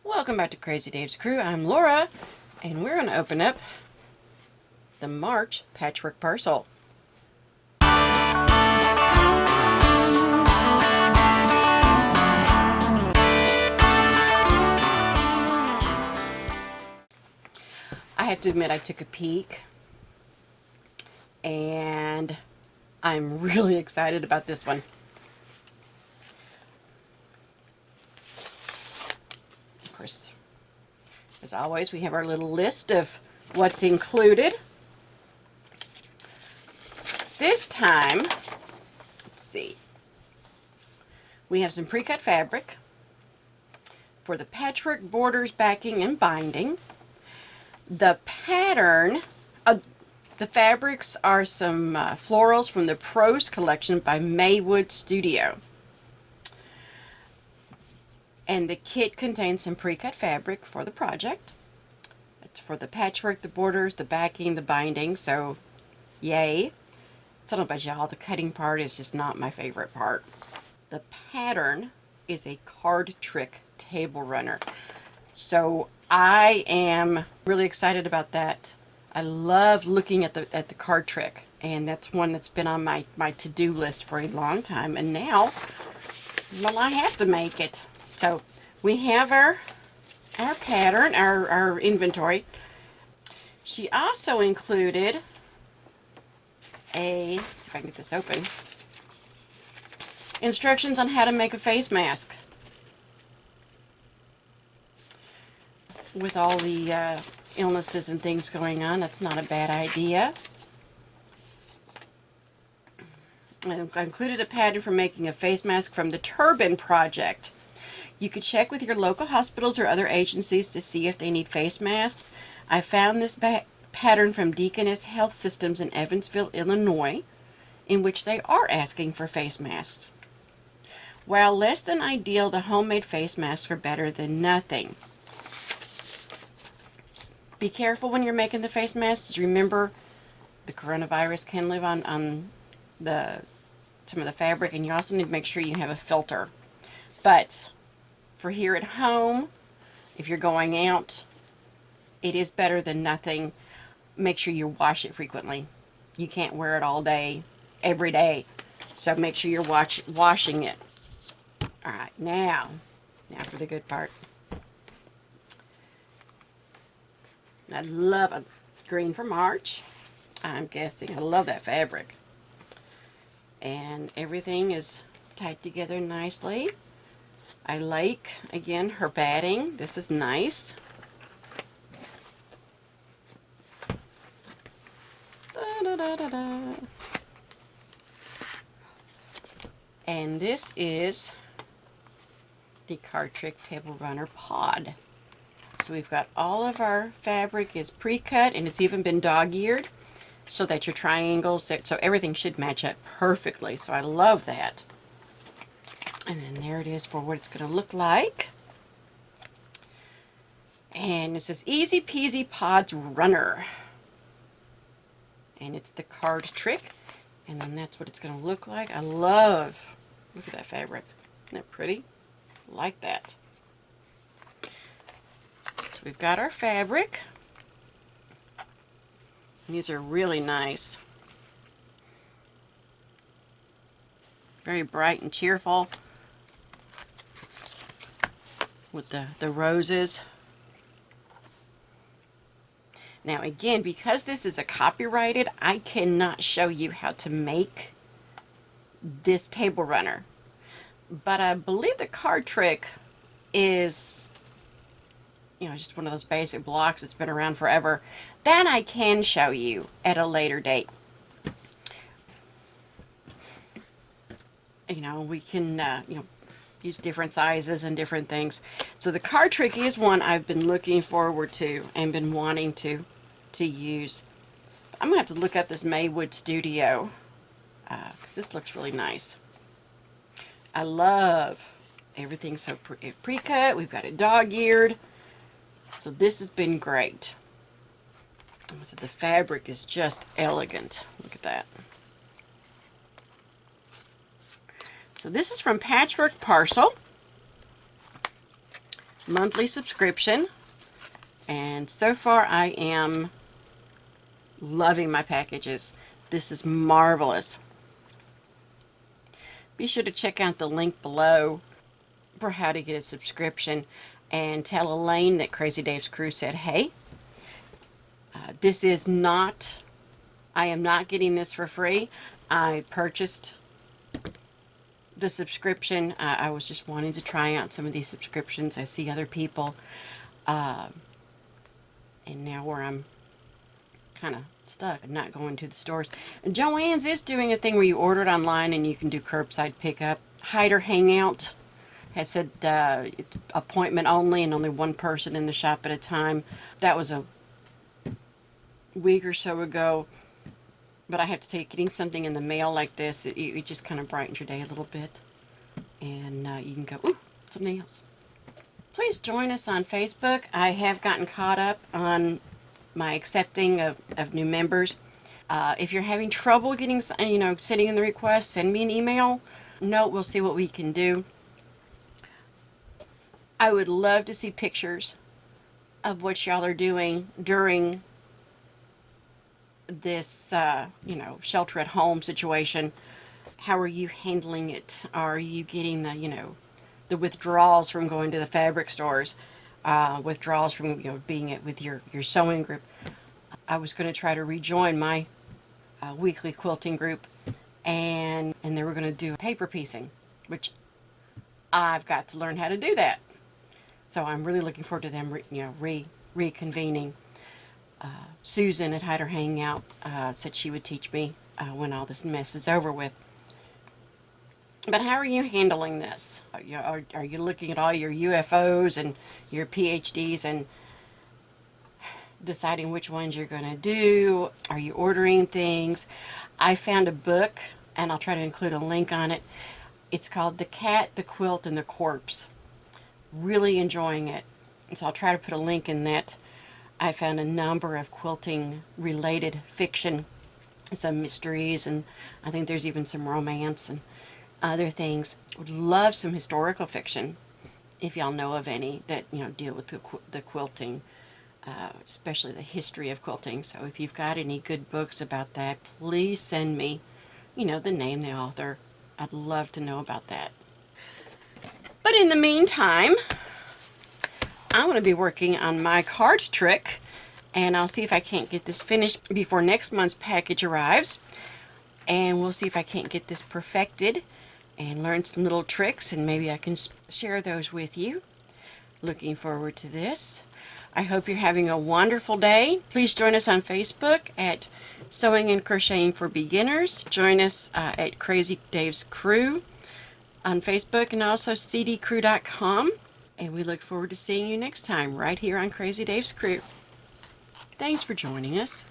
Welcome back to Crazy Dave's Crew. I'm Laura, and we're going to open up the March Patchwork Parcel. I have to admit, I took a peek, and I'm really excited about this one. Of course, as always, we have our little list of what's included. This time, let's see, we have some pre-cut fabric for the patchwork borders, backing, and binding. The pattern, the fabrics are some florals from the Prose collection by Maywood Studio. And the kit contains some pre-cut fabric for the project. It's for the patchwork, the borders, the backing, the binding, so yay. I don't know about y'all, the cutting part is just not my favorite part. The pattern is a card trick table runner. So I am really excited about that. I love looking at the card trick, and that's one that's been on my to-do list for a long time, and now, well, I have to make it. So we have our pattern, our inventory. She also included let's see if I can get this open, instructions on how to make a face mask. With all the illnesses and things going on, that's not a bad idea. I included a pattern for making a face mask from the Turban Project. You could check with your local hospitals or other agencies to see if they need face masks. I found this pattern from Deaconess Health Systems in Evansville, Illinois, in which they are asking for face masks. While less than ideal, the homemade face masks are better than nothing. Be careful when you're making the face masks. Remember, the coronavirus can live on some of the fabric, and you also need to make sure you have a filter. But for here at home, if you're going out, it is better than nothing. Make sure you wash it frequently. You can't wear it all day, every day. So make sure you're washing it. All right, now for the good part. I love a green for March. I'm guessing. I love that fabric. And everything is tied together nicely. I like, again, her batting. This is nice. Da, da, da, da, da. And this is the Card Trick Table Runner Pod. So we've got all of our fabric is pre-cut, and it's even been dog-eared so that your triangles, so everything should match up perfectly. So I love that. And then there it is for what it's going to look like. And it says Easy Peasy Pods Runner. And it's the card trick. And then that's what it's going to look like. Look at that fabric. Isn't that pretty? I like that. So we've got our fabric. These are really nice. Very bright and cheerful with the roses. Now again, because this is a copyrighted, I cannot show you how to make this table runner. But I believe the card trick is, just one of those basic blocks that's been around forever. That I can show you at a later date. We can, use different sizes and different things. So the card trick is one I've been looking forward to and been wanting to use. I'm going to have to look up this Maywood Studio because this looks really nice. I love everything so pre-cut. We've got it dog-eared. So this has been great. So the fabric is just elegant. Look at that. So this is from Patchwork Parcel. monthly subscription. And so far I am loving my packages. This is marvelous. Be sure to check out the link below for how to get a subscription, and tell Elaine that Crazy Dave's Crew said hey. This is not, I am not getting this for free. I purchased the subscription. I was just wanting to try out some of these subscriptions. I see other people, and now where I'm kind of stuck and not going to the stores. And Joann's is doing a thing where you order it online and you can do curbside pickup. Hider Hangout has said it's appointment only and only one person in the shop at a time. That was a week or so ago, but I have to tell you, getting something in the mail like this, it just kind of brightens your day a little bit, and you can go, ooh, something else. Please join us on Facebook. I have gotten caught up on my accepting of new members. If you're having trouble getting, sending in the request, send me an email. Note, we'll see what we can do. I would love to see pictures of what y'all are doing during this, shelter at home situation. How are you handling it? Are you getting the withdrawals from going to the fabric stores? Withdrawals from, being with your sewing group. I was going to try to rejoin my weekly quilting group, and they were going to do paper piecing, which I've got to learn how to do that. So I'm really looking forward to them, reconvening. Susan at Hider Hangout said she would teach me when all this mess is over with. But how are you handling this? Are you looking at all your UFOs and your PhDs and deciding which ones you're going to do? Are you ordering things? I found a book, and I'll try to include a link on it. It's called The Cat, the Quilt, and the Corpse. Really enjoying it. And so I'll try to put a link in that. I found a number of quilting related fiction, some mysteries, and I think there's even some romance and other things. Would love some historical fiction, if y'all know of any that deal with the quilting, especially the history of quilting. So if you've got any good books about that, please send me, the name, the author. I'd love to know about that. But in the meantime, I'm going to be working on my card trick, and I'll see if I can't get this finished before next month's package arrives. And we'll see if I can't get this perfected and learn some little tricks, and maybe I can share those with you. Looking forward to this. I hope you're having a wonderful day. Please join us on Facebook at Sewing and Crocheting for Beginners. Join us at Crazy Dave's Crew on Facebook, and also cdcrew.com. And we look forward to seeing you next time right here on Crazy Dave's Crew. Thanks for joining us.